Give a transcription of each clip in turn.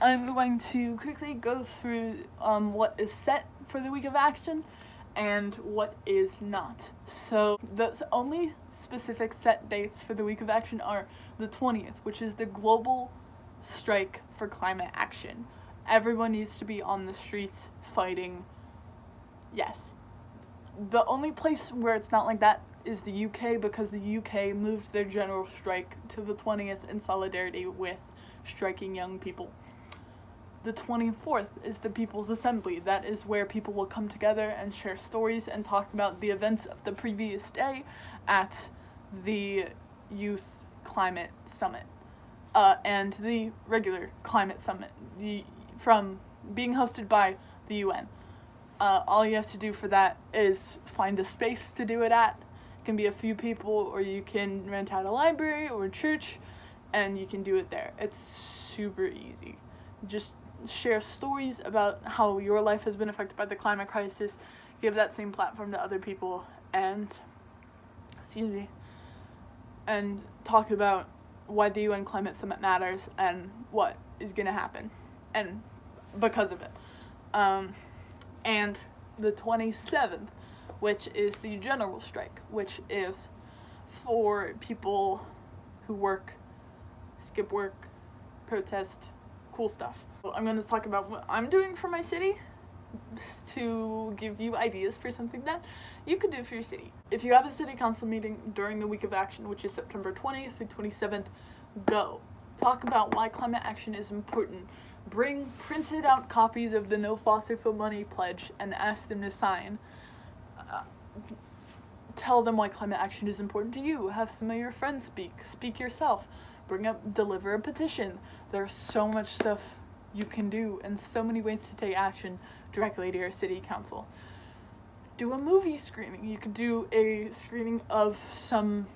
I'm going to quickly go through what is set for the week of action and what is not. So the only specific set dates for the week of action are the 20th, which is the global strike for climate action. Everyone needs to be on the streets fighting. Yes. The only place where it's not like that is the UK, because the UK moved their general strike to the 20th in solidarity with striking young people. The 24th is the People's Assembly. That is where people will come together and share stories and talk about the events of the previous day at the Youth Climate Summit and the regular Climate Summit from being hosted by the UN. All you have to do for that is find a space to do it at. It can be a few people, or you can rent out a library or a church, and you can do it there. It's super easy. Just share stories about how your life has been affected by the climate crisis, give that same platform to other people, and talk about why the UN Climate Summit matters and what is going to happen, and because of it. And the 27th, which is the general strike, which is for people who work, skip work, protest, cool stuff. I'm going to talk about what I'm doing for my city to give you ideas for something that you could do for your city. If you have a city council meeting during the week of action, which is September 20th through 27th, go. Talk about why climate action is important. Bring printed out copies of the No Fossil Fuel Money pledge and ask them to sign. Tell them why climate action is important to you. Have some of your friends speak yourself. Deliver a petition. There's so much stuff you can do and so many ways to take action directly to your city council. Do a movie screening. You could do a screening of some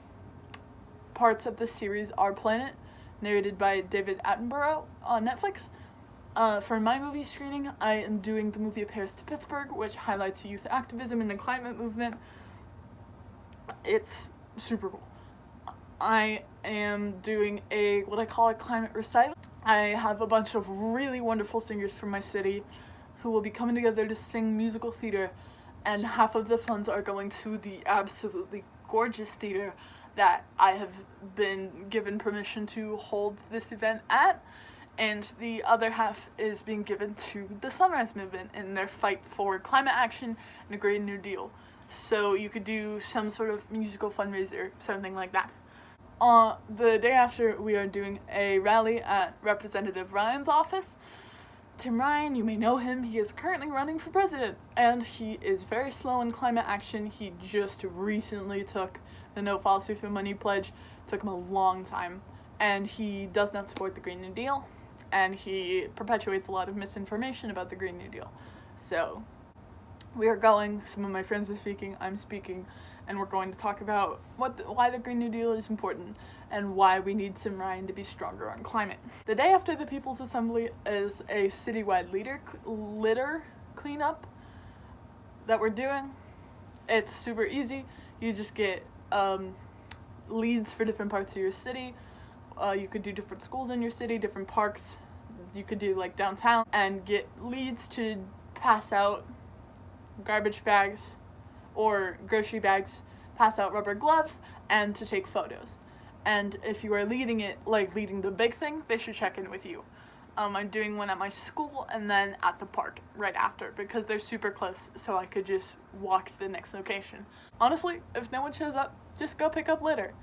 parts of the series Our Planet, narrated by David Attenborough on Netflix. For my movie screening, I am doing the movie A Paris to Pittsburgh, which highlights youth activism in the climate movement. It's super cool. I am doing what I call a climate recital. I have a bunch of really wonderful singers from my city who will be coming together to sing musical theater, and half of the funds are going to the absolutely gorgeous theater that I have been given permission to hold this event at, and the other half is being given to the Sunrise Movement in their fight for climate action and a Green New Deal. So you could do some sort of musical fundraiser, something like that. The day after, we are doing a rally at Representative Ryan's office. Tim Ryan, you may know him, he is currently running for president, and he is very slow in climate action. He just recently took the No Fossil Fuel Money pledge. It took him a long time, and he does not support the Green New Deal, and he perpetuates a lot of misinformation about the Green New Deal. So we are going, some of my friends are speaking, I'm speaking, and we're going to talk about why the Green New Deal is important and why we need Tim Ryan to be stronger on climate. The day after the People's Assembly is a citywide litter cleanup that we're doing. It's super easy. You just get leads for different parts of your city. You could do different schools in your city, different parks. You could do like downtown and get leads to pass out garbage bags or grocery bags, pass out rubber gloves, and to take photos. And if you are leading the big thing, they should check in with you. I'm doing one at my school and then at the park right after, because they're super close, so I could just walk to the next location. Honestly, if no one shows up, just go pick up litter.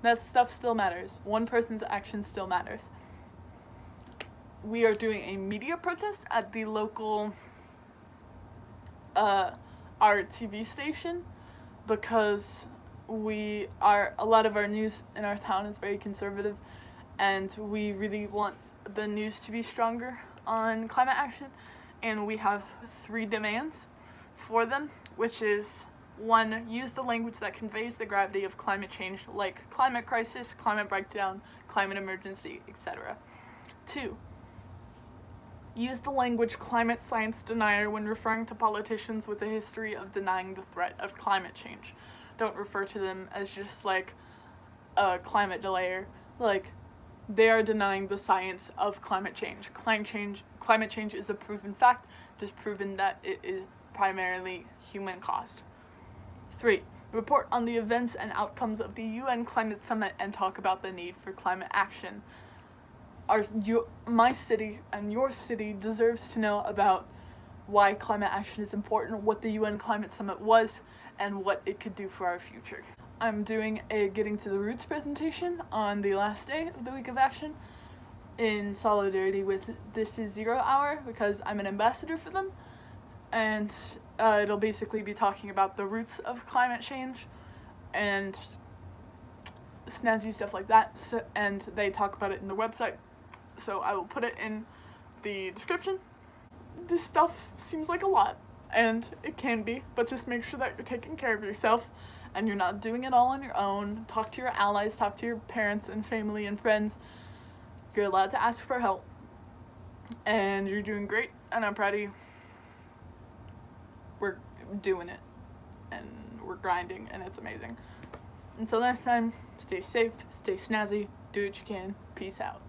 That stuff still matters. One person's action still matters. We are doing a media protest at the local our TV station, because a lot of our news in our town is very conservative, and we really want the news to be stronger on climate action, and we have 3 demands for them, which is 1, use the language that conveys the gravity of climate change, like climate crisis, climate breakdown, climate emergency, etc. 2, use the language climate science denier when referring to politicians with a history of denying the threat of climate change. Don't refer to them as just a climate delayer. they are denying the science of climate change. Climate change is a proven fact. It is proven that it is primarily human caused. 3. Report on the events and outcomes of the UN Climate Summit and talk about the need for climate action. My city and your city deserves to know about why climate action is important, what the UN Climate Summit was, and what it could do for our future. I'm doing a Getting to the Roots presentation on the last day of the week of action in solidarity with This Is Zero Hour, because I'm an ambassador for them, and it'll basically be talking about the roots of climate change and snazzy stuff like that, and they talk about it in the website, so I will put it in the description. This stuff seems like a lot, and it can be, but just make sure that you're taking care of yourself and you're not doing it all on your own. Talk to your allies, talk to your parents and family and friends. You're allowed to ask for help, and you're doing great, and I'm proud of you. We're doing it, and we're grinding, and it's amazing. Until next time, stay safe, stay snazzy, do what you can, peace out.